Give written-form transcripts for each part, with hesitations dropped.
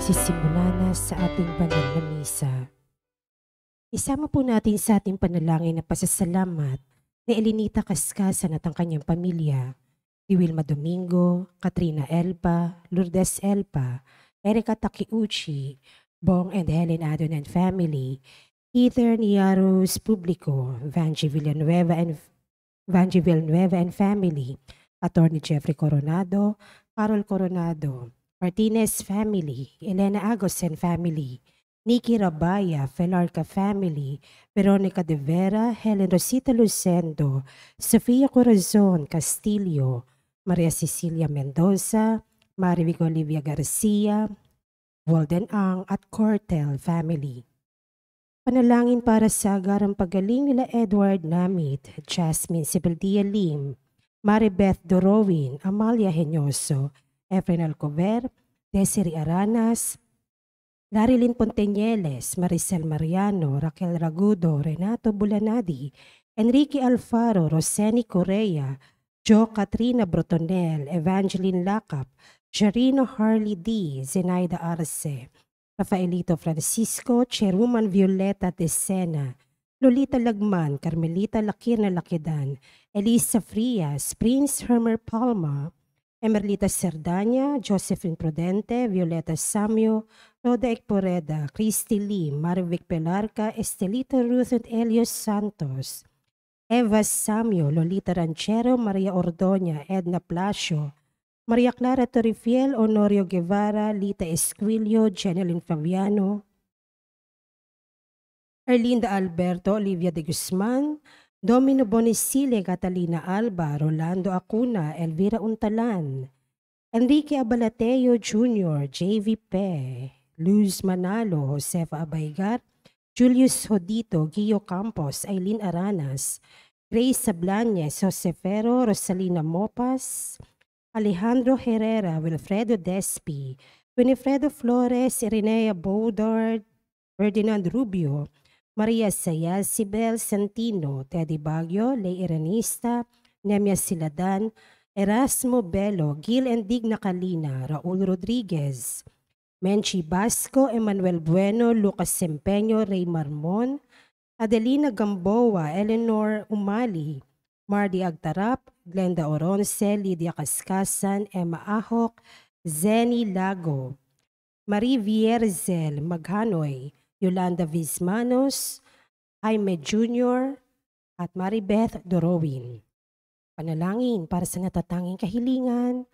Magsisimula na sa ating banal na misa. Isama po natin sa ating panalangin na pasasalamat ni Elenita Kaskasan at ang kanyang pamilya, ni Wilma Domingo, Katrina Elpa, Lourdes Elpa, Erika Takiuchi, Bong and Helen Adon and family, Heather Niaros Publico, Vanji Villanueva and family, Attorney Jeffrey Coronado, Carol Coronado, Martinez family, Elena Agos and family, Nikki Rabaya, Felarca family, Veronica de Vera, Helen Rosita Lucendo, Sofia Corazon Castillo, Maria Cecilia Mendoza, Marivic Olivia Garcia, Walden Ang at Cortel family. Panalangin para sa agarang pagaling nila Edward Namit, Jasmine Sibeldia Lim, Maribeth Dorowin, Amalia Henyoso, Efren Alcover, Desiree Aranas, Larilyn Ponteñeles, Maricel Mariano, Raquel Ragudo, Renato Bulanadi, Enrique Alfaro, Roseni Correa, Jo Katrina Brotonel, Evangeline Lacap, Jarino Harley D, Zenaida Arce, Rafaelito Francisco, Cheruman Violeta Tesena, Lolita Lagman, Carmelita Lakirna Lakidan, Elisa Frias, Prince Hermer Palma, Emerlita Cerdanya, Josephine Prudente, Violeta Samio, Roda Ekporeda, Christy Lee, Marivic Pelarca, Estelita Ruth and Elios Santos, Eva Samio, Lolita Ranchero, Maria Ordoña, Edna Plasio, Maria Clara Torrifiel, Honorio Guevara, Lita Esquilio, Jeneline Fabiano, Erlinda Alberto, Olivia de Guzman, Domino Bonisile, Catalina Alba, Rolando Acuna, Elvira Untalan, Enrique Abalateo Jr., J.V. Pe, Luz Manalo, Josefa Abaygar, Julius Hodito, Gio Campos, Aileen Aranas, Grace Sablañez, Josefero, Rosalina Mopas, Alejandro Herrera, Wilfredo Despi, Winifredo Flores, Irenea Baudard, Ferdinand Rubio, Maria Sayas, Sibel Santino, Teddy Baguio, Ley Iranista, Nemia Siladan, Erasmo Bello, Gil and Digna Calina, Raul Rodriguez, Menchi Basco, Emmanuel Bueno, Lucas Sempeño, Ray Marmon, Adelina Gamboa, Eleanor Umali, Mardy Agtarap, Glenda Oronce, Lydia Kaskasan, Emma Ahok, Zeni Lago, Marie Vierzel Maghanoy, Yolanda Vizmanos, Jaime Jr., at Maribeth Dorowin. Panalangin para sa natatanging kahilingan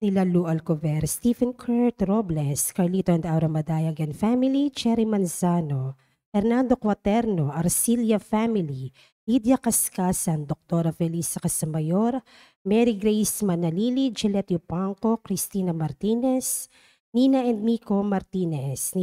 nila Lu Alcover, Stephen Kurt Robles, Carlito and Aura Madayagan family, Cherry Manzano, Hernando Quaterno, Arcilia family, Lydia Cascasan, Dr. Felisa Casamayor, Mary Grace Manalili, Gillette Yupanco, Cristina Martinez, Nina and Nico Martinez,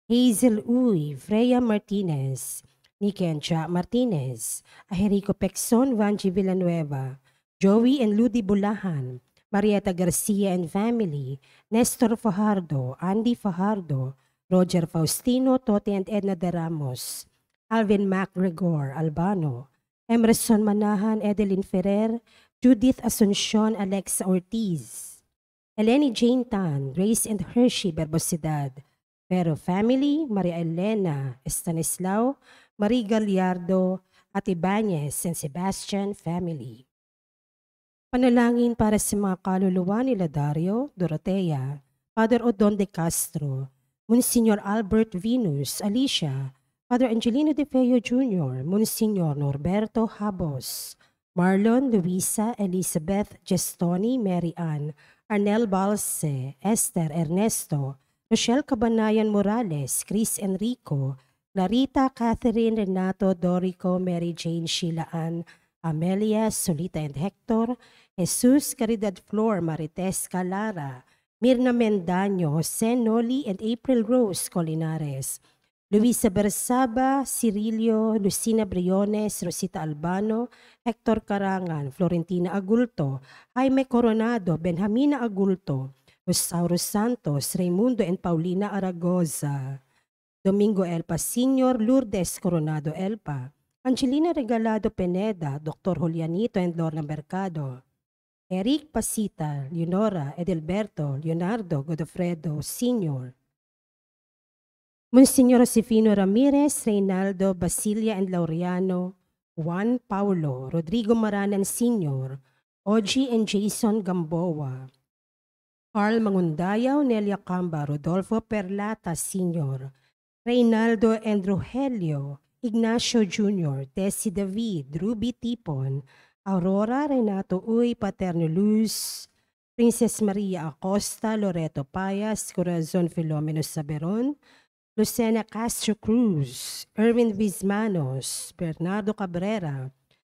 Hazel Uy, Freya Martinez, Nikencha Martinez, Aherico Pexon, Vanji Villanueva, Joey and Ludi Bulahan, Marieta Garcia and family, Nestor Fajardo, Andy Fajardo, Roger Faustino, Tote and Edna de Ramos, Alvin MacGregor, Albano, Emerson Manahan, Edeline Ferrer, Judith Asuncion, Alexa Ortiz, Eleni Jane Tan, Grace and Hershey Berbosidad, Pero family, Maria Elena Estanislao, Marie Gallardo, at Ibanez and Sebastian family. Panalangin para sa mga kaluluwa nila Dario, Dorotea, Father Odon de Castro, Monsignor Albert Venus, Alicia, Father Angelino de Feo Jr., Monsignor Norberto Habos, Marlon, Luisa, Elizabeth, Gestoni, Mary Ann, Arnel Balse, Esther Ernesto, Rochelle Cabanayan Morales, Chris Enrico, Clarita, Catherine, Renato, Dorico, Mary Jane, Sheila Ann, Amelia, Solita and Hector, Jesus, Caridad Flor, Marites Calara, Mirna Mendaño, Jose Noli, and April Rose Colinares, Luisa Bersaba, Cirilio, Lucina Briones, Rosita Albano, Hector Carangan, Florentina Agulto, Jaime Coronado, Benjamina Agulto, Rosaurus Santos, Raimundo and Paulina Aragoza, Domingo Elpa Sr., Lourdes Coronado Elpa, Angelina Regalado Pineda, Dr. Julianito and Lorna Mercado, Eric Pasita, Leonora, Edelberto, Leonardo, Godofredo Sr., Monsignor Josefino Ramirez, Reynaldo, Basilia and Laureano, Juan Paulo, Rodrigo Maranan Sr., Ogie and Jason Gamboa, Carl Mangundayaw, Nelia Camba, Rodolfo Perlata Sr., Reynaldo and Rogelio, Ignacio Jr., Tessie David, Ruby Tipon, Aurora, Renato Uy, Paterno Luz, Princess Maria Acosta, Loreto Payas, Corazon Filomeno Saberon, Lucena Castro Cruz, Erwin Vizmanos, Bernardo Cabrera,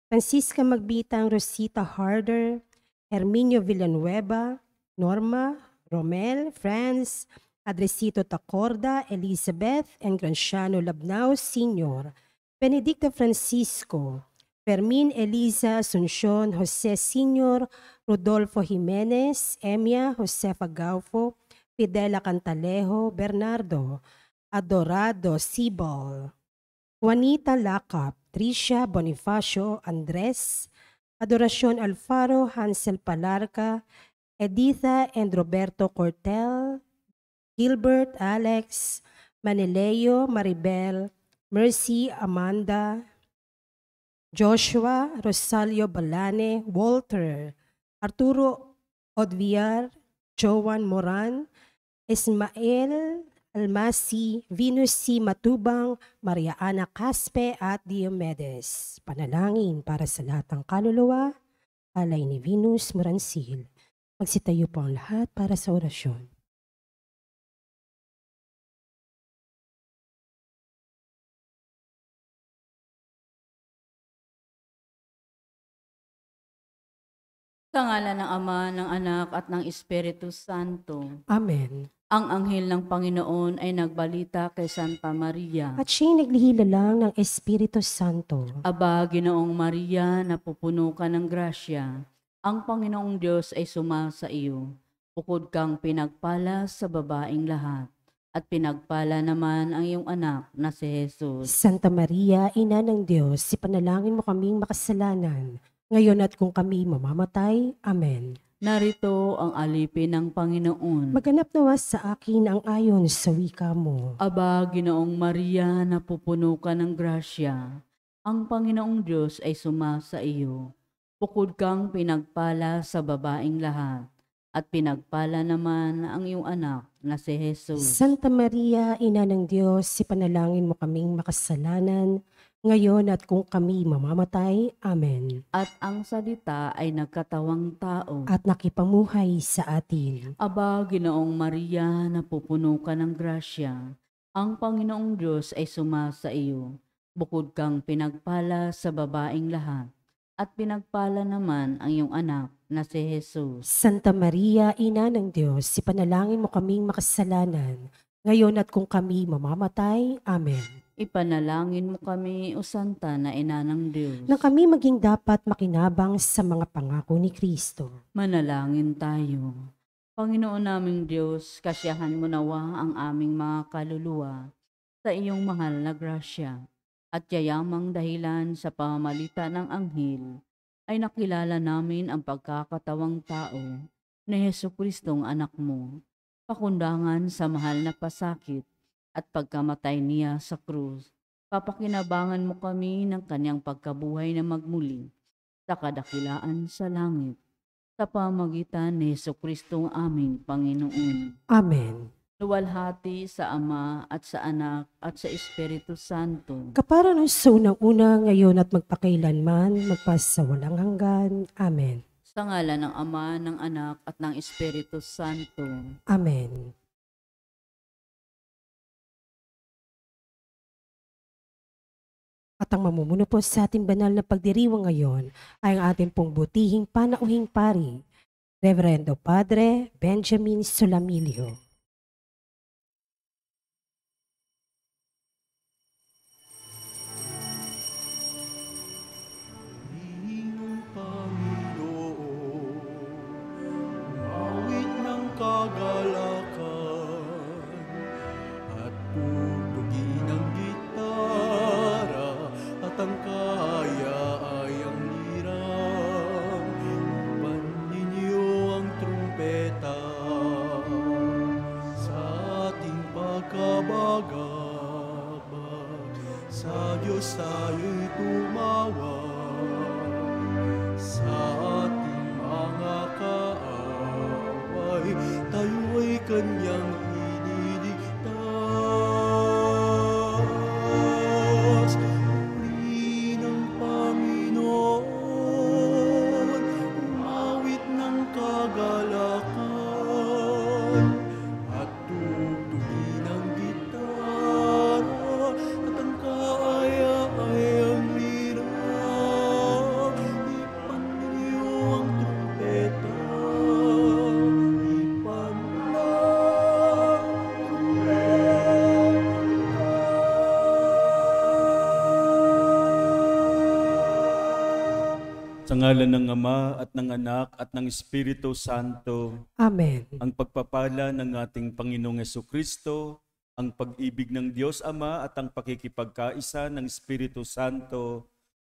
Francisca Magbitang, Rosita Harder, Herminio Villanueva, Norma, Romel, Franz, Adresito Tacorda, Elizabeth, and Granciano Labnao Sr., Benedicto Francisco, Fermin Eliza Asuncion, Jose Sr., Rodolfo Jimenez, Emia, Josefa Gaufo, Fidela Cantalejo, Bernardo, Adorado Sibol, Juanita Lacap, Tricia Bonifacio Andres, Adoracion Alfaro, Hansel Palarca, Editha and Roberto Cortel, Gilbert, Alex, Manileo, Maribel, Mercy, Amanda, Joshua, Rosalio Balane, Walter, Arturo Odviar, Joan Moran, Ismael Almasi, Venus C. Matubang, Maria Ana Caspe at Diomedes. Panalangin para sa lahat ng kaluluwa, alay ni Venus Moransil. Magsitayo po ang lahat para sa orasyon. Sa ngalan ng Ama, ng Anak, at ng Espiritu Santo. Amen. Ang anghel ng Panginoon ay nagbalita kay Santa Maria. At siya'y naglihila lang ng Espiritu Santo. Aba, Ginoong Maria, napupuno ka ng grasya. Ang Panginoong Diyos ay sumasa iyo. Bukod kang pinagpala sa babaeng lahat. At pinagpala naman ang iyong anak na si Jesus. Santa Maria, Ina ng Diyos, ipanalangin mo kaming makasalanan, ngayon at kung kami mamamatay. Amen. Narito ang alipin ng Panginoon. Maganap nawa sa akin ang ayon sa wika mo. Aba, Ginoong Maria, napupuno ka ng grasya. Ang Panginoong Diyos ay sumasa iyo. Bukod kang pinagpala sa babaeng lahat. At pinagpala naman ang iyong anak na si Jesus. Santa Maria, Ina ng Diyos, ipanalangin mo kaming makasalanan, ngayon at kung kami mamamatay. Amen. At ang salita ay nagkatawang tao. At nakipamuhay sa atin. Aba, Ginoong Maria, napupuno ka ng grasya. Ang Panginoong Diyos ay sumasa iyo. Bukod kang pinagpala sa babaeng lahat. At pinagpala naman ang iyong anak na si Jesus. Santa Maria, Ina ng Diyos, ipanalangin mo kaming makasalanan, ngayon at kung kami mamamatay. Amen. Ipanalangin mo kami, O Santa na Ina ng Diyos. Nang kami maging dapat makinabang sa mga pangako ni Kristo. Manalangin tayo. Panginoon naming Diyos, kasiyahan mo nawa ang aming mga kaluluwa sa iyong mahal na grasya at yayamang dahilan sa pamamagitan ng anghel ay nakilala namin ang pagkakatawang tao ni Jesucristong anak mo, pakundangan sa mahal na pasakit at pagkamatay niya sa krus. Papakinabangan mo kami ng kanyang pagkabuhay na magmuli sa kadakilaan sa langit sa pamagitan ni Jesucristong aming Panginoon. Amen. Luwalhati sa Ama at sa Anak at sa Espiritu Santo. Kapara nung sa unang-una, ngayon at magpakailanman, magpasawalang hanggan. Amen. Sa ngalan ng Ama, ng Anak at ng Espiritu Santo. Amen. At ang mamumuno po sa ating banal na pagdiriwang ngayon ay ang ating pong butihing panauhing pari, Reverendo Padre Benjamin Solamilio. Sa Diyos tayo'y tumawag, sa ating mga kaaway, tayo'y kanyang iniligtas. Puri ng Panginoon, umawit ng kagalakan, at tugtugin ang gitara, at ang kaaya-ayang lira. Ipaniyo ang trumpeta, ipanlang Sa ngalan ng Ama at ng Anak at ng Espiritu Santo, Amen. ang pagpapala ng ating Panginoong Jesucristo, ang pag-ibig ng Diyos Ama at ang pakikipagkaisa ng Espiritu Santo,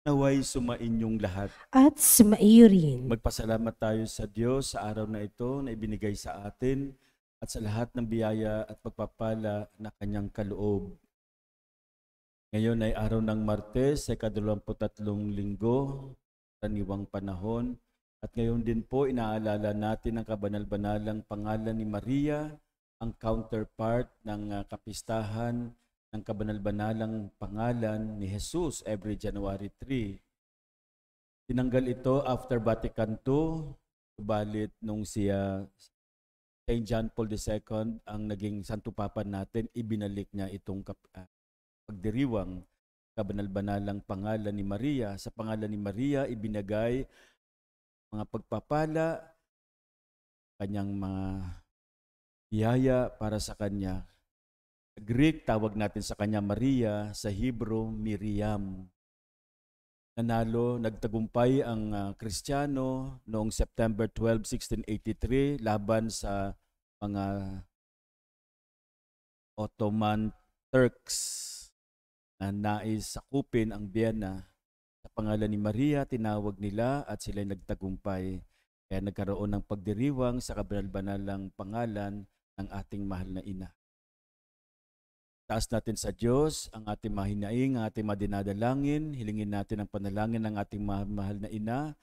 naway sumainyong lahat. At sumaiyo rin. Magpasalamat tayo sa Diyos sa araw na ito na ibinigay sa atin at sa lahat ng biyaya at pagpapala na kanyang kaloob. Ngayon ay araw ng Martes, sa ika-23 linggo, karaniwang panahon. At ngayon din po, inaalala natin ang kabanal-banalang pangalan ni Maria, ang counterpart ng kapistahan ng kabanal-banalang pangalan ni Jesus every January 3. Tinanggal ito after Vatican II, subalit nung siya St. John Paul II ang naging Santo Papa natin, ibinalik niya itong pagdiriwang kabanal-banalang pangalan ni Maria. Sa pangalan ni Maria, ibinagay mga pagpapala, kanyang mga biyaya para sa kanya. Sa Greek, tawag natin sa kanya Maria, sa Hebrew, Miriam. Nagtagumpay ang Kristiyano noong September 12, 1683 laban sa mga Ottoman Turks na nais sakupin ang Vienna. Sa pangalan ni Maria, tinawag nila at sila'y nagtagumpay. Kaya nagkaroon ng pagdiriwang sa kabanal-banalang pangalan ng ating mahal na ina. Taas natin sa Diyos ang ating mahinaing, ang ating madinadalangin. Hilingin natin ang panalangin ng ating mahal na ina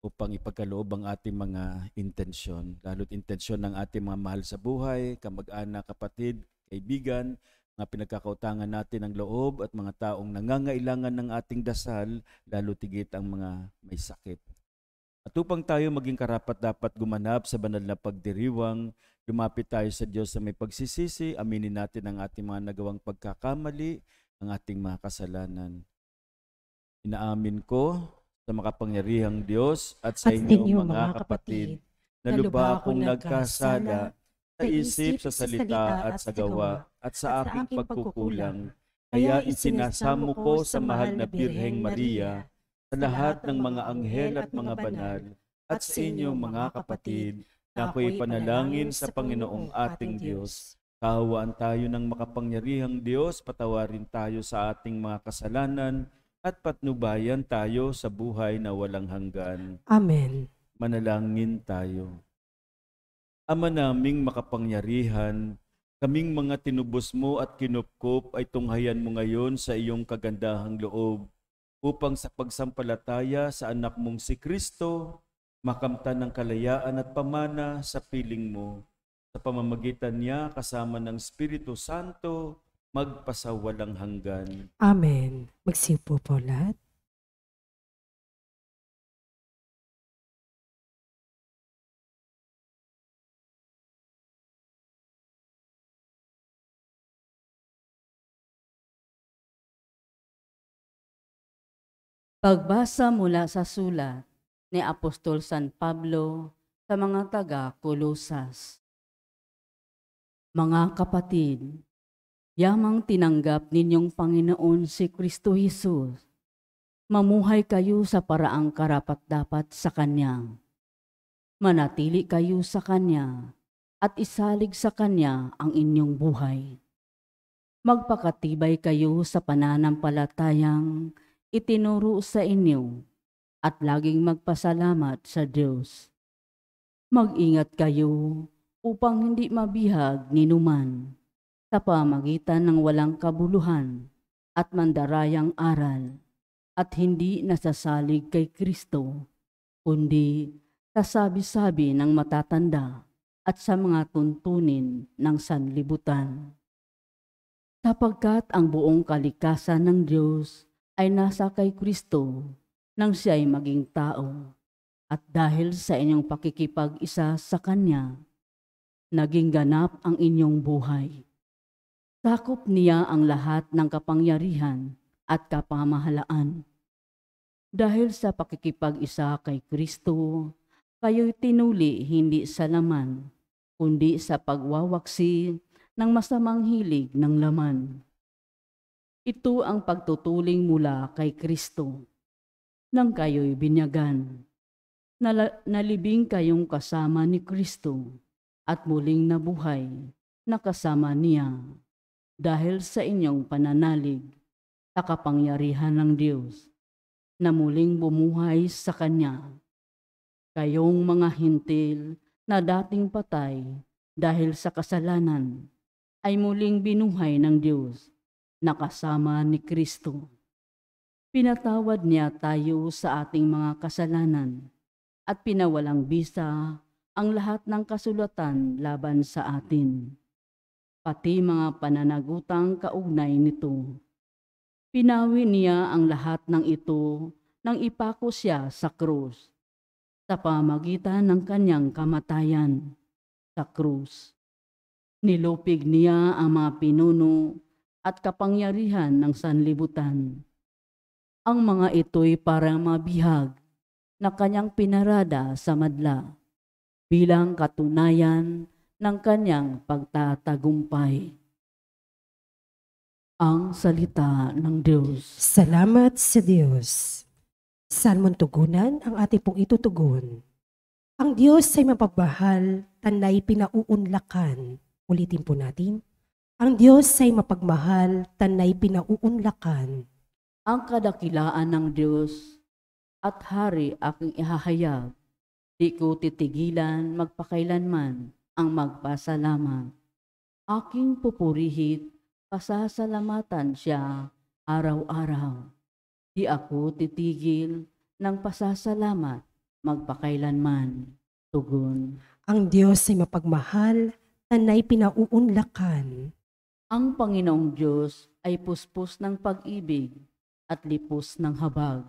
upang ipagkaloob ang ating mga intensyon. Lalo't intensyon ng ating mga mahal sa buhay, kamag-anak, kapatid, kaibigan, mga pinagkakautangan natin ng loob at mga taong nangangailangan ng ating dasal, lalo tigit ang mga may sakit. At upang tayo maging karapat-dapat gumanap sa banal na pagdiriwang, lumapit tayo sa Diyos sa may pagsisisi, aminin natin ang ating mga nagawang pagkakamali, ang ating mga kasalanan. Inaamin ko sa makapangyarihang Diyos at sa inyo mga kapatid, na lubha akong nagkasala sa isip, sa salita at sa gawa, at sa aking pagkukulang. Kaya isinasamo ko sa mahal na Birheng Maria, sa lahat ng mga anghel at mga banal, at sa inyo mga kapatid, na ako'y panalangin sa Panginoong ating Diyos. Kahawaan tayo ng makapangyarihang Diyos, patawarin tayo sa ating mga kasalanan, at patnubayan tayo sa buhay na walang hanggan. Amen. Manalangin tayo. Ama naming makapangyarihan, kaming mga tinubos mo at kinupkop ay tunghayan mo ngayon sa iyong kagandahang loob, upang sa pagsampalataya sa anak mong si Kristo, makamtan ng kalayaan at pamana sa piling mo. Sa pamamagitan niya kasama ng Espiritu Santo, magpasawalang hanggan. Amen. Magsiupo po lahat. Pagbasa mula sa sulat ni Apostol San Pablo sa mga taga-Kolosas. Mga kapatid, yamang tinanggap ninyong Panginoon si Kristo Jesus, mamuhay kayo sa paraang karapat-dapat sa Kanya. Manatili kayo sa Kanya at isalig sa Kanya ang inyong buhay. Magpakatibay kayo sa pananampalatayang itinuro sa inyo at laging magpasalamat sa Diyos. Mag-ingat kayo upang hindi mabihag ni numan sa pamagitan ng walang kabuluhan at mandarayang aral at hindi nasasalig kay Kristo, kundi sa sabi-sabi ng matatanda at sa mga tuntunin ng sanlibutan. Sapagkat ang buong kalikasan ng Diyos ay nasa kay Kristo nang siya'y maging tao, at dahil sa inyong pakikipag-isa sa Kanya, naging ganap ang inyong buhay. Sakop niya ang lahat ng kapangyarihan at kapamahalaan. Dahil sa pakikipag-isa kay Kristo, kayo'y tinuli hindi sa laman, kundi sa pagwawaksi ng masamang hilig ng laman. Ito ang pagtutuling mula kay Kristo. Nang kayo'y binyagan, nalibing kayong kasama ni Kristo at muling nabuhay na kasama niya dahil sa inyong pananalig sa kapangyarihan ng Diyos na muling bumuhay sa Kanya. Kayong mga hintil na dating patay dahil sa kasalanan ay muling binuhay ng Diyos na kasama ni Kristo. Pinatawad niya tayo sa ating mga kasalanan at pinawalang bisa ang lahat ng kasulatan laban sa atin, pati mga pananagutang kaugnay nito. Pinawi niya ang lahat ng ito nang ipako siya sa krus, sa pamagitan ng kanyang kamatayan sa krus. Nilupig niya ang mga pinuno at kapangyarihan ng sanlibutan. Ang mga ito'y para mabihag na kanyang pinarada sa madla bilang katunayan ng kanyang pagtatagumpay. Ang salita ng Diyos. Salamat sa Diyos. Salmon tugunan ang ating pong itutugon. Ang Diyos ay mapagmahal, tanay pinauunlakan. Ulitin po natin. Ang Diyos ay mapagmahal, tanay pinauunlakan. Ang kadakilaan ng Diyos at Hari aking ihahayag. Di ko titigilan magpakailanman ang magpasalamat. Aking pupurihit, pasasalamatan siya araw-araw. Di ako titigil ng pasasalamat magpakailanman. Tugon. Ang Diyos ay mapagmahal, tanay pinauunlakan. Ang Panginoong Diyos ay puspos ng pag-ibig at lipos ng habag.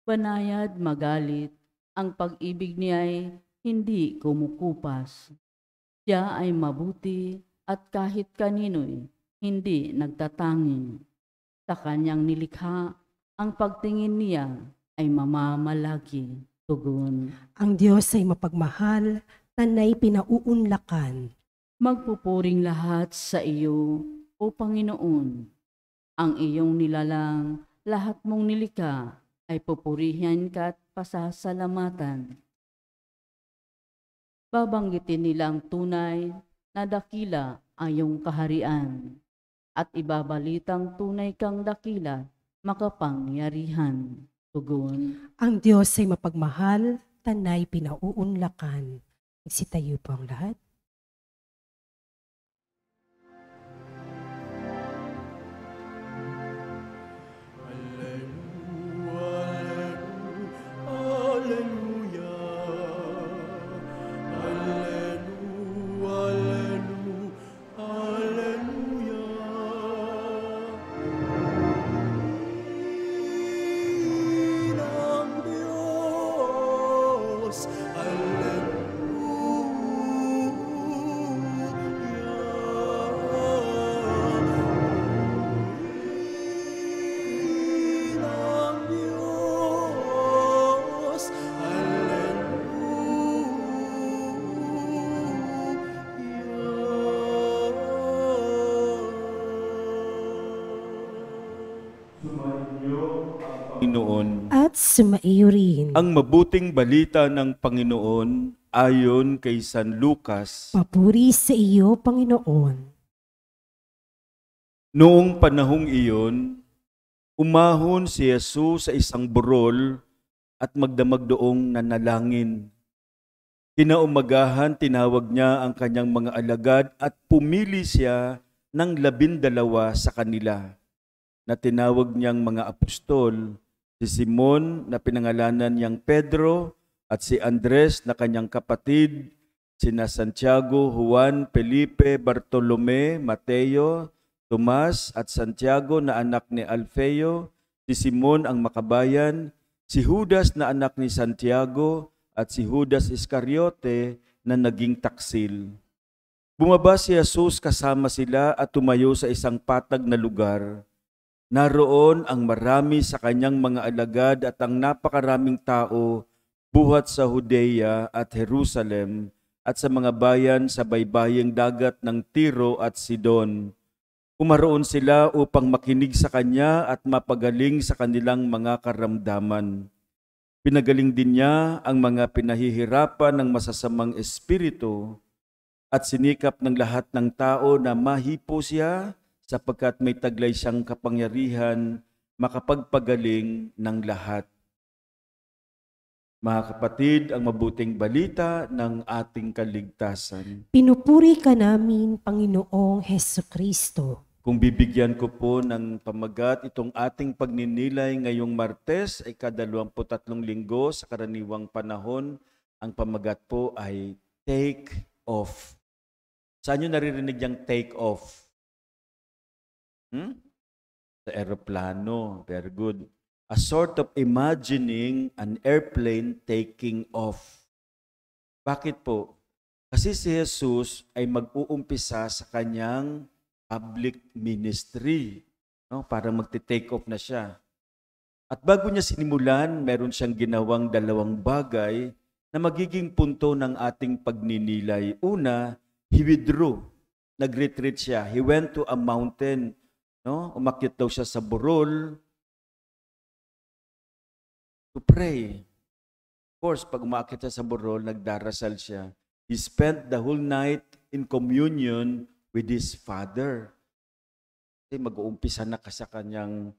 Banayad magalit, ang pag-ibig niya ay hindi kumukupas. Siya ay mabuti at kahit kanino'y hindi nagtatangi. Sa kanyang nilikha, ang pagtingin niya ay mamamalagi. Tugon. Ang Diyos ay mapagmahal, tanay pinauunlakan. Magpupuring lahat sa iyo, O Panginoon. Ang iyong nilalang, lahat mong nilikha, ay pupurihan ka at pasasalamatan. Babanggitin nilang tunay na dakila ang iyong kaharian, at ibabalitang tunay kang dakila, makapangyarihan. Tugon. Ang Diyos ay mapagmahal, tanay pinauunlakan. Magsitayo po ang lahat. Panginoon. At sumaiyo rin. Ang mabuting balita ng Panginoon ayon kay San Lucas. Papuri sa iyo, Panginoon. Noong panahong iyon, umahon si Jesus sa isang burol at magdamag doong nanalangin. Kinaumagahan, tinawag niya ang kanyang mga alagad at pumili siya ng 12 sa kanila, na tinawag niyang mga apostol, si Simon na pinangalanan niyang Pedro at si Andres na kanyang kapatid, sina Santiago, Juan, Felipe, Bartolome, Mateo, Tomas at Santiago na anak ni Alfeo, si Simon ang makabayan, si Judas na anak ni Santiago at si Judas Iscariote na naging taksil. Bumaba si Jesus kasama sila at tumayo sa isang patag na lugar. Naroon ang marami sa kanyang mga alagad at ang napakaraming tao buhat sa Judea at Jerusalem at sa mga bayan sa baybaying dagat ng Tiro at Sidon. Pumaroon sila upang makinig sa kanya at mapagaling sa kanilang mga karamdaman. Pinagaling din niya ang mga pinahihirapan ng masasamang espiritu at sinikap ng lahat ng tao na mahipo siya sapagkat may taglay siyang kapangyarihan makapagpagaling ng lahat. Mga kapatid, ang mabuting balita ng ating kaligtasan. Pinupuri ka namin, Panginoong Hesukristo. Kung bibigyan ko po ng pamagat itong ating pagninilay ngayong Martes ay ka-23 linggo sa karaniwang panahon, ang pamagat po ay take off. Saan nyo naririnig yung take off? Sa aeroplano. Very good. A sort of imagining an airplane taking off. Bakit po? Kasi si Jesus ay mag-uumpisa sa kanyang public ministry, no? Para magte-take off na siya. At bago niya sinimulan, meron siyang ginawang 2 bagay na magiging punto ng ating pagninilay. Una, he withdrew. Nag-retreat siya. He went to a mountain. No? Umakyat daw siya sa burol to pray. Of course, pag umakyat siya sa burol, nagdarasal siya. He spent the whole night in communion with his Father. Kasi mag-uumpisa na sa kanyang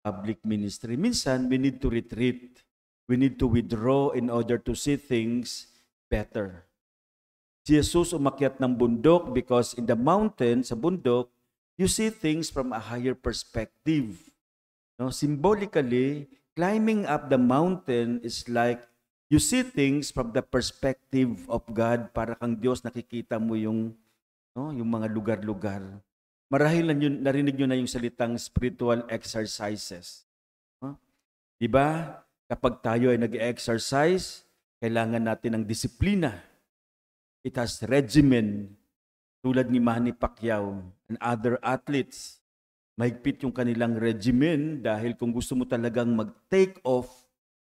public ministry. Minsan, we need to retreat. We need to withdraw in order to see things better. Si Jesus umakyat ng bundok because in the mountain, sa bundok, you see things from a higher perspective. No? Symbolically, climbing up the mountain is like you see things from the perspective of God. Para kang Diyos, nakikita mo yung mga lugar-lugar. Marahil narinig nyo na yung salitang spiritual exercises. No? Di ba? Kapag tayo ay nag-exercise, kailangan natin ng disiplina. It has regimen, tulad ni Manny Pacquiao and other athletes. Mahigpit yung kanilang regimen dahil kung gusto mo talagang mag-take off,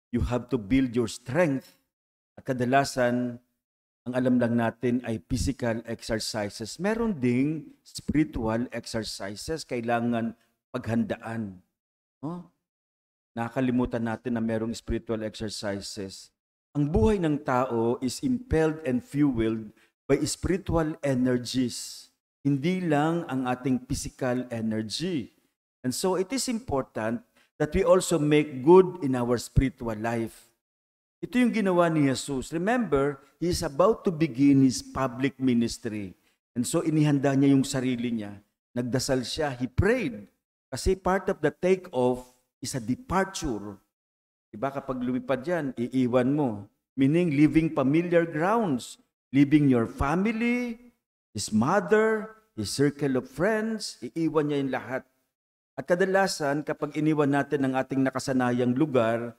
you have to build your strength. At kadalasan, ang alam lang natin ay physical exercises. Meron ding spiritual exercises, kailangan paghandaan. No? Nakakalimutan natin na merong spiritual exercises. Ang buhay ng tao is impelled and fueled by spiritual energies. Hindi lang ang ating physical energy. And so it is important that we also make good in our spiritual life. Ito yung ginawa ni Jesus. Remember, He is about to begin His public ministry. And so inihanda niya yung sarili niya. Nagdasal siya, He prayed. Kasi part of the take-off is a departure. Diba kapag lumipad yan, iiwan mo. Meaning, leaving familiar grounds. Leaving your family, his mother, his circle of friends, iiwan niya yung lahat. At kadalasan, kapag iniwan natin ang ating nakasanayang lugar,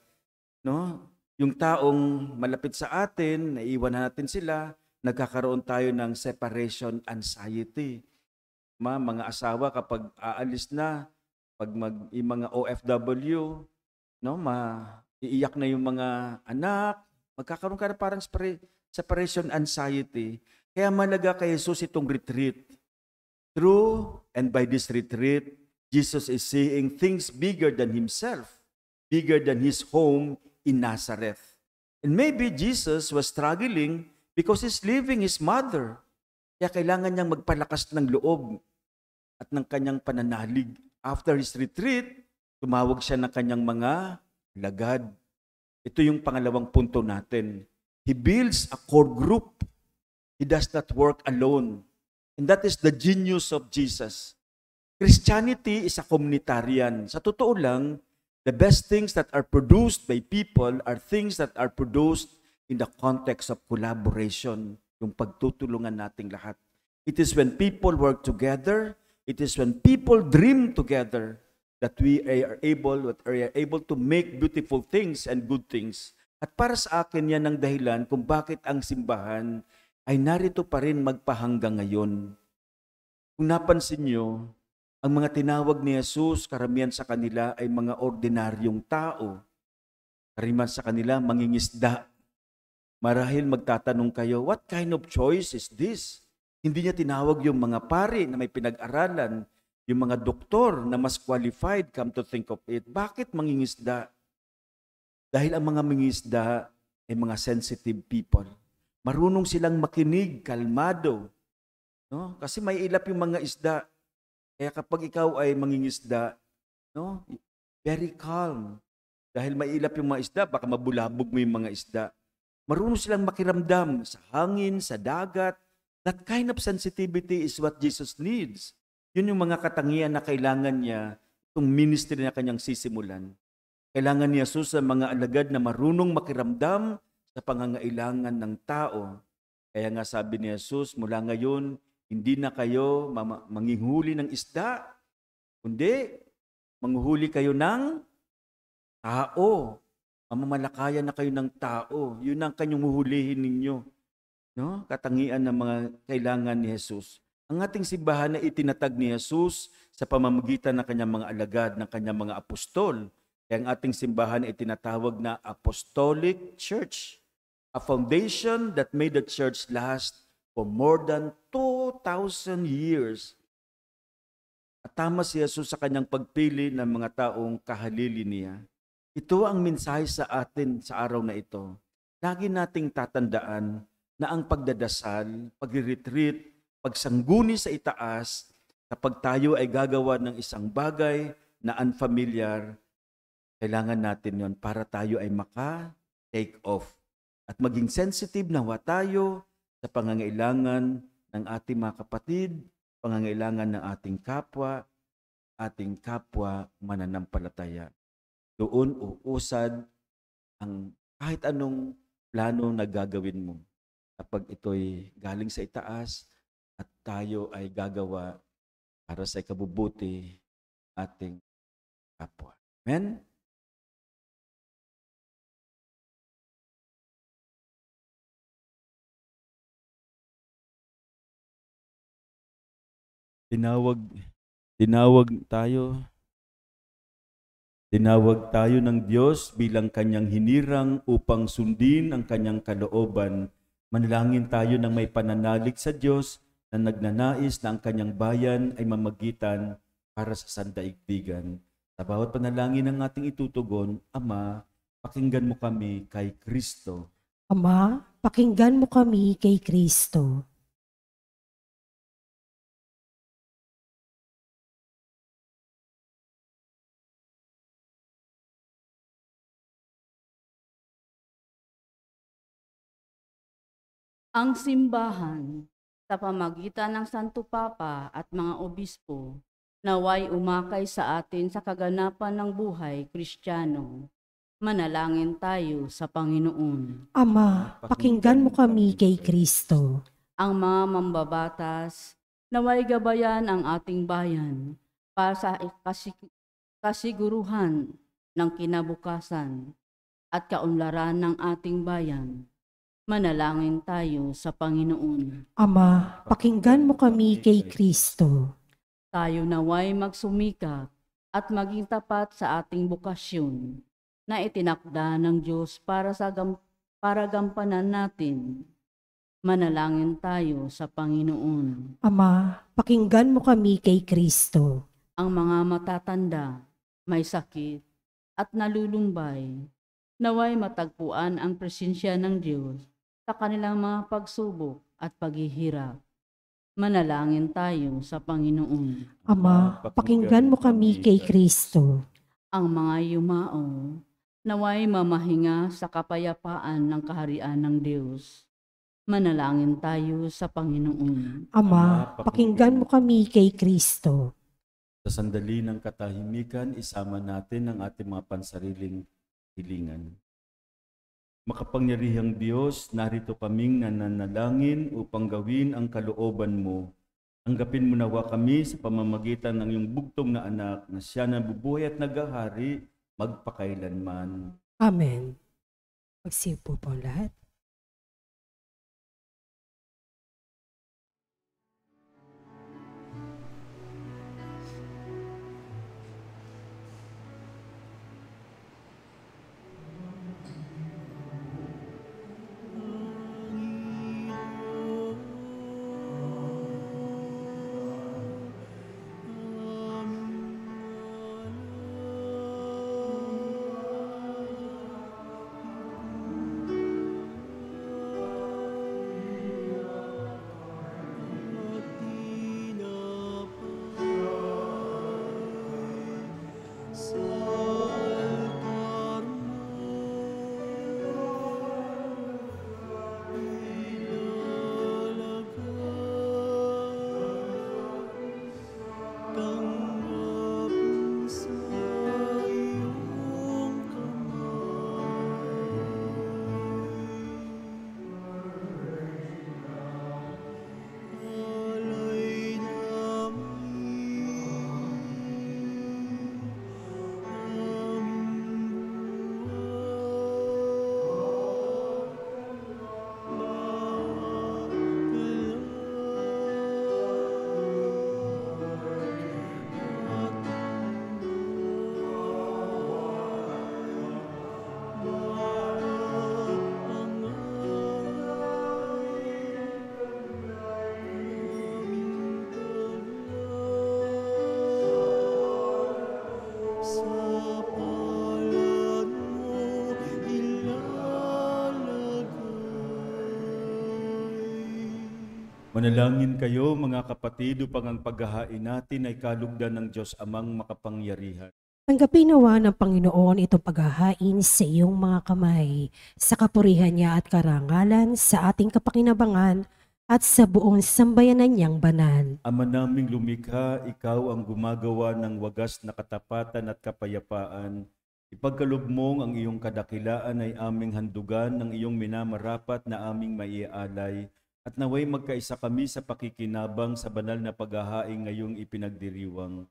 no, yung taong malapit sa atin, naiiwan natin sila, nagkakaroon tayo ng separation anxiety. Mga asawa kapag aalis na, pag yung mga OFW, no, iiyak na yung mga anak, magkakaroon ka na parang separation anxiety. Kaya malaga kay Jesus itong retreat. Through and by this retreat, Jesus is seeing things bigger than himself, bigger than his home in Nazareth. And maybe Jesus was struggling because he's leaving his mother. Kaya kailangan niyang magpalakas ng loob at ng kanyang pananalig. After his retreat, tumawag siya ng kanyang mga lagad. Ito yung pangalawang punto natin. He builds a core group. He does not work alone. And that is the genius of Jesus. Christianity is a communitarian. Sa totoo lang, the best things that are produced by people are things that are produced in the context of collaboration, yung pagtutulungan nating lahat. It is when people work together, it is when people dream together that we are able to make beautiful things and good things. At para sa akin yan ang dahilan kung bakit ang simbahan ay narito pa rin magpahanggang ngayon. Kung napansin nyo, ang mga tinawag ni Jesus, karamihan sa kanila ay mga ordinaryong tao. Karamihan sa kanila, mangingisda. Marahil magtatanong kayo, what kind of choice is this? Hindi niya tinawag yung mga pari na may pinag-aralan, yung mga doktor na mas qualified, come to think of it. Bakit mangingisda? Dahil ang mga mangingisda ay mga sensitive people. Marunong silang makinig, kalmado. No? Kasi may ilap yung mga isda. Kaya kapag ikaw ay mangingisda, no? Very calm. Dahil may ilap yung mga isda, baka mabulabog mo yung mga isda. Marunong silang makiramdam sa hangin, sa dagat. That kind of sensitivity is what Jesus needs. Yun yung mga katangian na kailangan niya, itong ministry na kanyang sisimulan. Kailangan ni Jesus sa mga alagad na marunong makiramdam sa pangangailangan ng tao. Kaya nga sabi ni Jesus, mula ngayon, hindi na kayo manginghuli ng isda, kundi manghuli kayo ng tao. Mamamalakayan na kayo ng tao. Yun ang kanyang huhulihin ninyo. No? Katangian ng mga kailangan ni Jesus. Ang ating simbahan na itinatag ni Jesus sa pamamagitan ng kanyang mga alagad, ng kanyang mga apostol. Kaya ang ating simbahan ay tinatawag na Apostolic Church. A foundation that made the church last for more than 2,000 years. At tama si Jesus sa kanyang pagpili ng mga taong kahalili niya. Ito ang mensahe sa atin sa araw na ito. Lagi nating tatandaan na ang pagdadasal, pag-retreat, pagsangguni sa itaas, kapag tayo ay gagawa ng isang bagay na unfamiliar, kailangan natin yon para tayo ay maka-take off. At maging sensitive na tayo sa pangangailangan ng ating mga kapatid, pangangailangan ng ating kapwa mananampalataya. Doon uusad ang kahit anong plano na gagawin mo. Kapag ito'y galing sa itaas at tayo ay gagawa para sa ikabubuti ating kapwa. Amen? Tinawag tayo ng Diyos bilang kanyang hinirang upang sundin ang kanyang kalooban. Manalangin tayo ng may pananalig sa Diyos na nagnanais na ang kanyang bayan ay mamagitan para sa sandaigdigan. Sa bawat panalangin ng ating itutugon, Ama, pakinggan mo kami kay Kristo. Ama, pakinggan mo kami kay Kristo. Ang simbahan sa pamagitan ng Santo Papa at mga obispo naway umakay sa atin sa kaganapan ng buhay Kristiyano. Manalangin tayo sa Panginoon. Ama, pakinggan mo kami kay Kristo. Ang mga mambabatas, naway gabayan ang ating bayan para sa kasiguruhan ng kinabukasan at kaunlaran ng ating bayan. Manalangin tayo sa Panginoon. Ama, pakinggan mo kami kay Kristo. Tayo naway magsumikap at maging tapat sa ating bukasyon na itinakda ng Diyos para gampanan natin. Manalangin tayo sa Panginoon. Ama, pakinggan mo kami kay Kristo. Ang mga matatanda, may sakit at nalulumbay, naway matagpuan ang presensya ng Diyos sa kanilang mga pagsubok at paghihirap. Manalangin tayo sa Panginoon. Ama, pakinggan mo kami kay Kristo. Ang mga yumao, naway mamahinga sa kapayapaan ng kaharian ng Diyos. Manalangin tayo sa Panginoon. Ama, pakinggan mo kami kay Kristo. Sa sandali ng katahimikan, isama natin ang ating mga pansariling hilingan. Makapangyarihang Diyos, narito kaming nananalangin upang gawin ang kalooban mo. Tanggapin mo nawa kami sa pamamagitan ng iyong bugtong na anak na siya na bubuhay at naghahari magpakailanman. Amen. Magsiupo po lahat. Manalangin kayo mga kapatid upang ang paghahain natin ay kalugdan ng Diyos Amang makapangyarihan. Tanggapin nawa ng Panginoon itong paghahain sa iyong mga kamay, sa kapurihan niya at karangalan, sa ating kapakinabangan at sa buong sambayanan niyang banal. Ama naming lumikha, ikaw ang gumagawa ng wagas na katapatan at kapayapaan. Ipagkaloob mong ang iyong kadakilaan ay aming handugan ng iyong minamarapat na aming maialay. At naway magkaisa kami sa pakikinabang sa banal na paghahain ngayong ipinagdiriwang.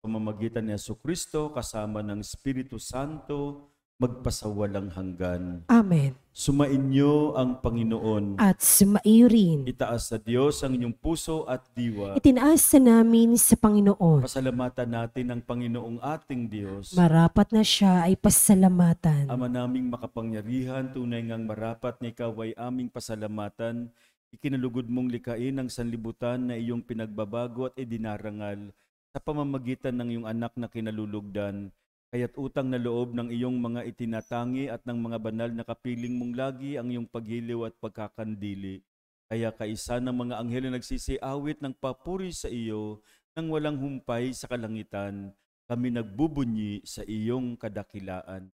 Pamamagitan ni Jesucristo kasama ng Espiritu Santo, magpasawalang hanggan. Amen. Sumainyo ang Panginoon. At sumaiyo rin. Itaas sa Diyos ang inyong puso at diwa. Itinaas na namin sa Panginoon. Pasalamatan natin ang Panginoong ating Diyos. Marapat na siya ay pasalamatan. Ama naming makapangyarihan, tunay ngang marapat na ikaw ay aming pasalamatan. Ikinalugod mong likain ang sanlibutan na iyong pinagbabago at idinarangal sa pamamagitan ng iyong anak na kinalulugdan. Kaya't utang na loob ng iyong mga itinatangi at ng mga banal na kapiling mong lagi ang iyong paghiliw at pagkakandili. Kaya kaisa ng mga anghel na nagsisiawit ng papuri sa iyo nang walang humpay sa kalangitan, kami nagbubunyi sa iyong kadakilaan.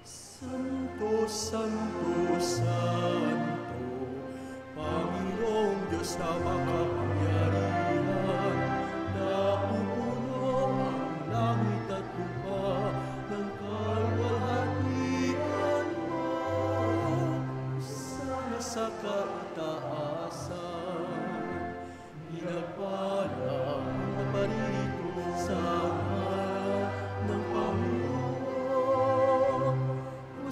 Santo, Santo, Santo, Panginoong Diyos na makapangyarihan, napupuno ang langit at lupa ng kalwalhatian mo. Sana sa kaitaasan, pinagpalang na paririto sa ngalan ng Panginoon.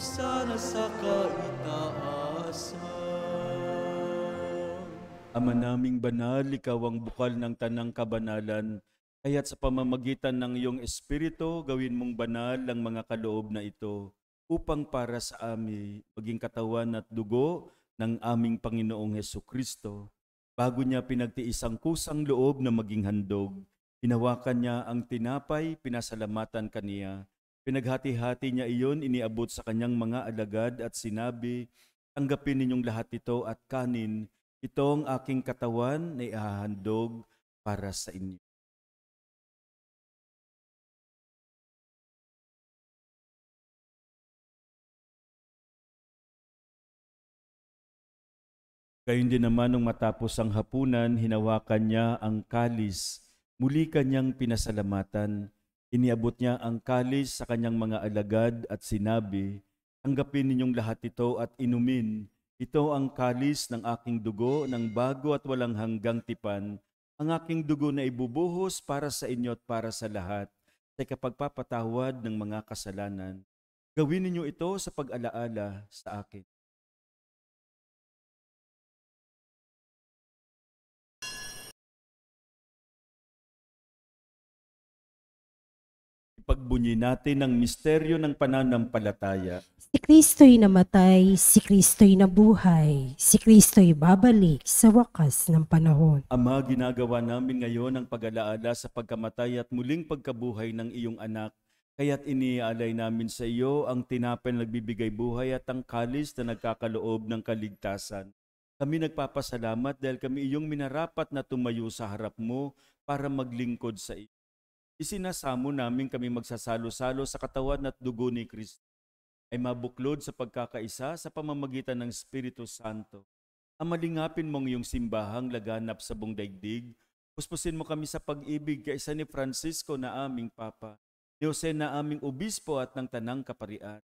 Sana sa kaitaasan. Ama naming banal, ikaw ang bukal ng tanang kabanalan, kaya't sa pamamagitan ng iyong Espiritu, gawin mong banal ang mga kaloob na ito, upang para sa amin maging katawan at dugo ng aming Panginoong Hesukristo. Bago niya pinagtiis ang kusang loob na maging handog, hinawakan niya ang tinapay, pinasalamatan kaniya. Pinaghati-hati niya iyon, iniabot sa kanyang mga alagad at sinabi, tanggapin ninyong lahat ito at kanin, ito ang aking katawan na ihahandog para sa inyo. Gayon din naman nung matapos ang hapunan, hinawakan niya ang kalis, muli kanyang pinasalamatan. Iniabot niya ang kalis sa kanyang mga alagad at sinabi, tanggapin ninyong lahat ito at inumin. Ito ang kalis ng aking dugo ng bago at walang hanggang tipan, ang aking dugo na ibubuhos para sa inyo at para sa lahat, sa kapagpapatawad ng mga kasalanan. Gawin ninyo ito sa pag-alaala sa akin. Ipagbunyi natin ang misteryo ng pananampalataya. Si Kristo'y namatay, si Kristo'y nabuhay, si Kristo'y babalik sa wakas ng panahon. Ama, ginagawa namin ngayon ang pag-alaala sa pagkamatay at muling pagkabuhay ng iyong anak. Kaya't iniaalay namin sa iyo ang tinapay na nagbibigay buhay at ang kalis na nagkakaloob ng kaligtasan. Kami nagpapasalamat dahil kami iyong minarapat na tumayo sa harap mo para maglingkod sa iyo. Isinasamo namin kami magsasalo-salo sa katawan at dugo ni Kristo ay mabuklod sa pagkakaisa sa pamamagitan ng Espiritu Santo. Amalingapin mong iyong simbahang laganap sa buong daigdig. Puspusin mo kami sa pag-ibig kaisa ni Francisco na aming Papa, ni Jose na aming Obispo at ng Tanang Kaparian.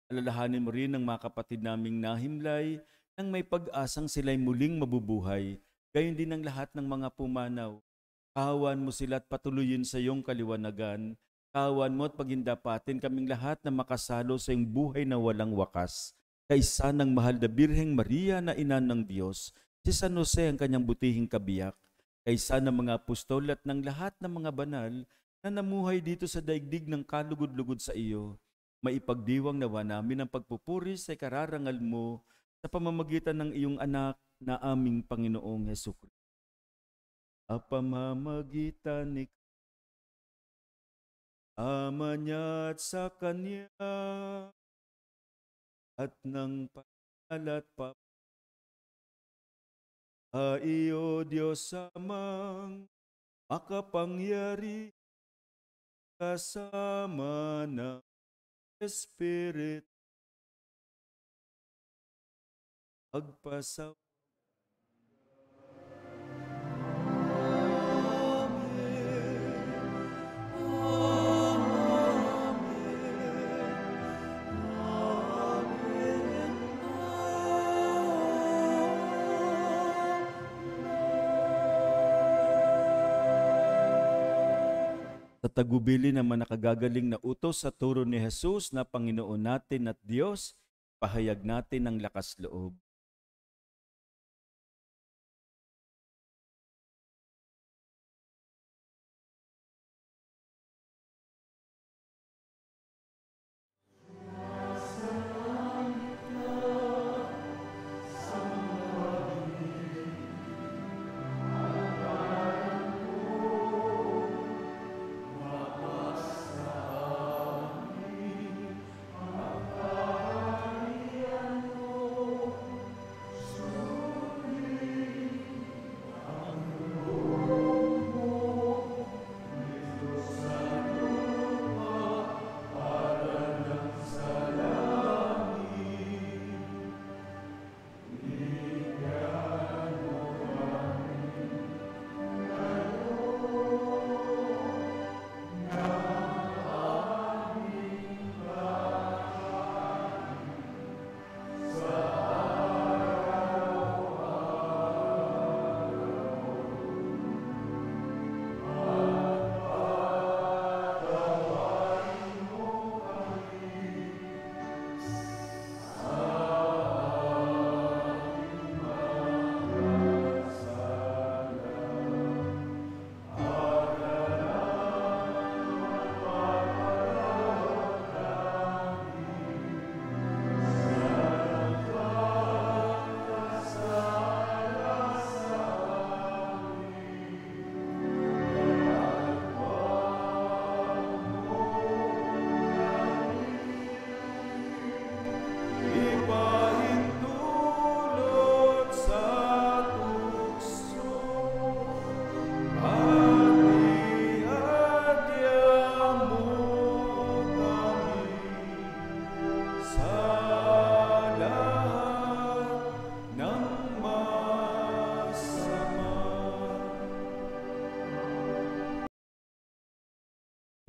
Alalahanin mo rin ang mga kapatid naming nahimlay nang may pag-asang sila'y muling mabubuhay, gayon din ang lahat ng mga pumanaw. Kahawan mo sila at patuloyin sa iyong kaliwanagan. Kahawan mo at pagindapatin kaming lahat na makasalo sa iyong buhay na walang wakas. Kaisa ng mahal na Birheng Maria na ina ng Diyos, si San Jose ang kanyang butihing kabiyak, kaisa ng mga apostol at ng lahat ng mga banal na namuhay dito sa daigdig ng kalugod-lugod sa iyo. Maipagdiwang nawa namin ang pagpupuri sa kararangal mo sa pamamagitan ng iyong anak na aming Panginoong Hesukristo. Pamamagitan ni Ama niya at sa Kanya at ng panalat pa iyo Diyos amang makapangyari kasama ng Espiritu agpasaw. tagubili ng mga nakagagaling na utos sa turo ni Jesus na Panginoon natin at Diyos, pahayag natin ang lakas loob.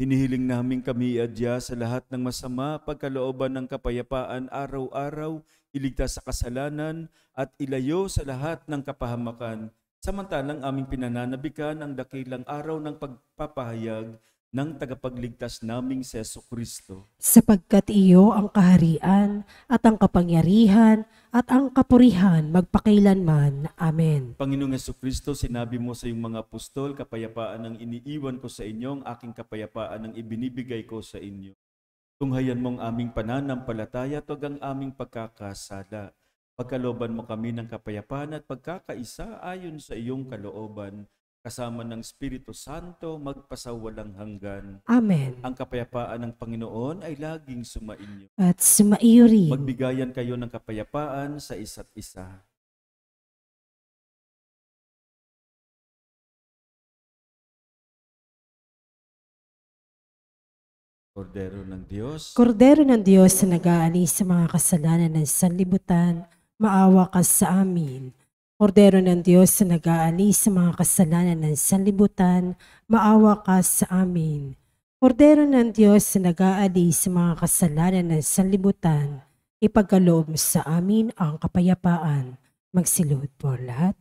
Hinihiling namin kami adya sa lahat ng masama, pagkalooban ng kapayapaan araw-araw, iligtas sa kasalanan at ilayo sa lahat ng kapahamakan. Samantalang aming pinananabikan ang dakilang araw ng pagpapahayag ng tagapagligtas naming si Jesucristo. Sapagkat iyo ang kaharian at ang kapangyarihan at ang kapurihan magpakailanman. Amen. Panginoong Jesucristo, sinabi mo sa iyong mga apostol, kapayapaan ang iniiwan ko sa inyo, ang aking kapayapaan ang ibinibigay ko sa inyo. Tunghayan mo ang aming pananampalataya at huwag ang aming pagkakasala. Pagkalooban mo kami ng kapayapaan at pagkakaisa ayon sa iyong kalooban, kasama ng Espiritu Santo, magpasawalang hanggan. Amen. Ang kapayapaan ng Panginoon ay laging sumainyo. At sumaiyo rin. Magbigayan kayo ng kapayapaan sa isa't isa. Kordero ng Diyos, Kordero ng Diyos na nag-aalis sa mga kasalanan ng sanlibutan, maawa ka sa amin. Kordero ng Diyos na nag-aalis sa mga kasalanan ng sanlibutan, maawa ka sa amin. Kordero ng Diyos na nag-aalis sa mga kasalanan ng sanlibutan, ipagkaloob mo sa amin ang kapayapaan. Magsilod po lahat.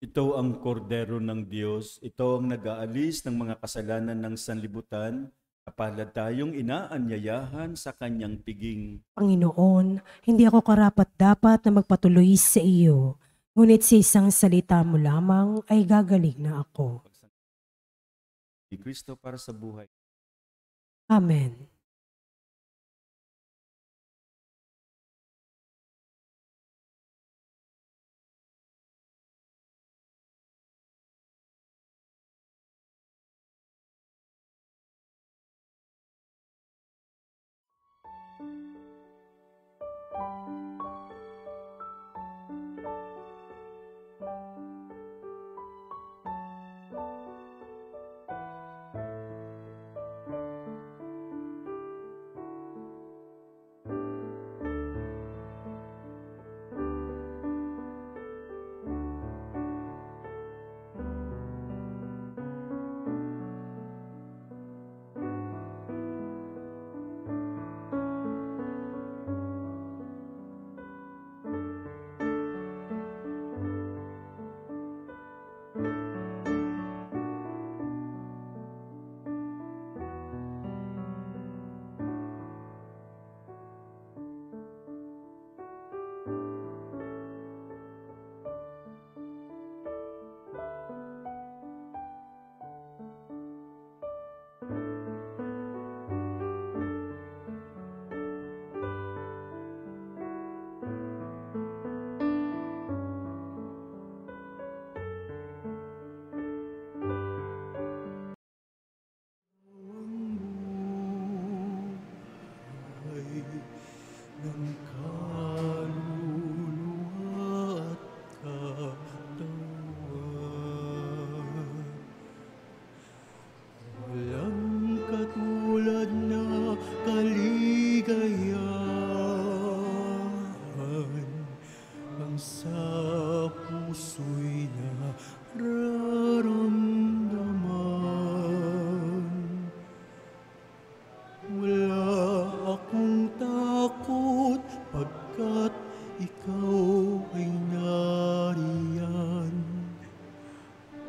ito ang kordero ng Diyos, ito ang nag-aalis ng mga kasalanan ng sanlibutan, kapalad tayong inaanyayahan sa kanyang piging. Panginoon, hindi ako karapat-dapat na magpatuloy sa iyo, ngunit sa isang salita mo lamang ay gagaling na ako. Ni Kristo para sa buhay. Amen.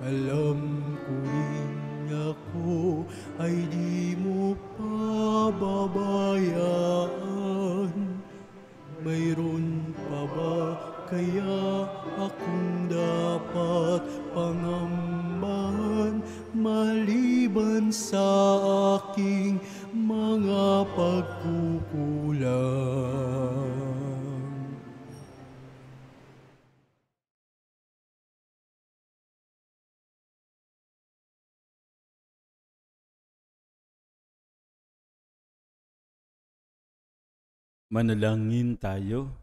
Alam ko rin ako ay di mo pababayaan. Mayroon pa ba kaya akong dapat pangambahan maliban sa aking mga pagkukulang? Manalangin tayo.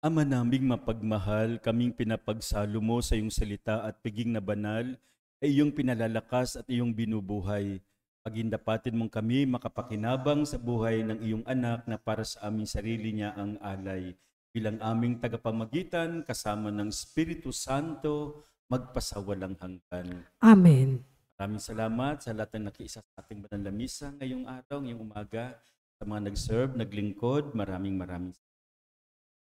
Ama naming mapagmahal, kaming pinapagsalo mo sa iyong salita at piging na banal, ay iyong pinalalakas at iyong binubuhay. Pagindapatin mong kami makapakinabang sa buhay ng iyong anak na para sa aming sarili niya ang alay. Bilang aming tagapamagitan, kasama ng Espiritu Santo, magpasawalang hanggan. Amen. Maraming salamat sa lahat ng nakiisa sa ating banal na misa ngayong araw, ngayong umaga. Sa mga nag-serve, naglingkod, maraming salamat.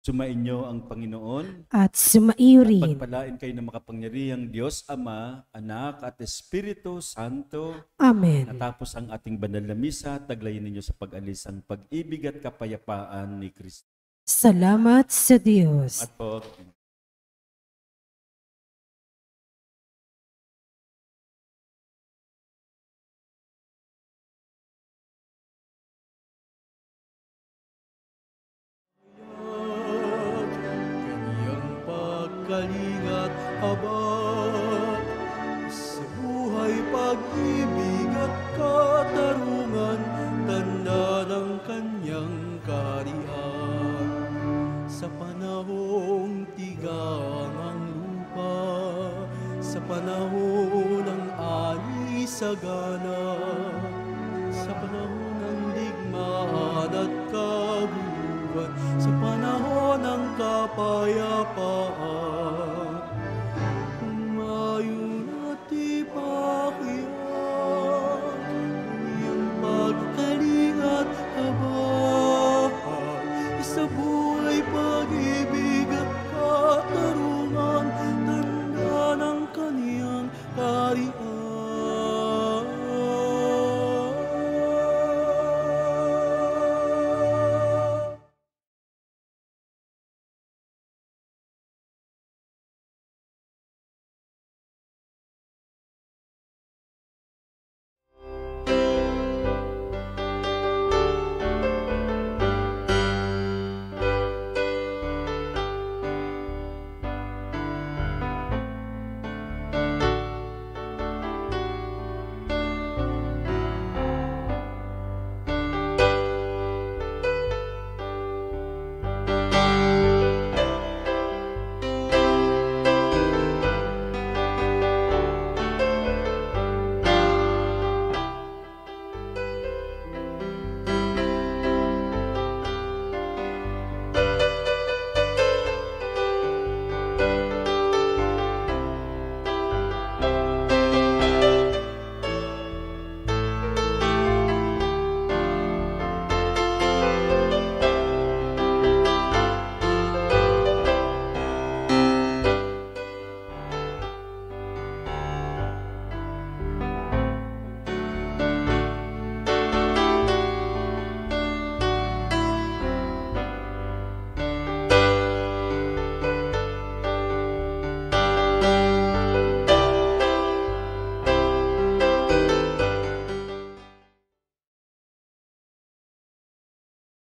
Sumainyo ang Panginoon At sumaiyo at rin. pagpalain kayo ng makapangyarihang Diyos Ama, Anak at Espiritu Santo. Amen. Natapos ang ating banal na misa, taglayin ninyo sa pag-alis ang pag-ibig at kapayapaan ni Kristo. Salamat sa Diyos. At po, Kanyang pagkalingat habag sa buhay, pag-ibig at katarungan, tanda ng kanyang kaharian. Sa panahong tigang ang lupa, sa panahon ng ani sagana, sa panahon ng digmaan at kaguluhan, sa panahon ng kapayapaan,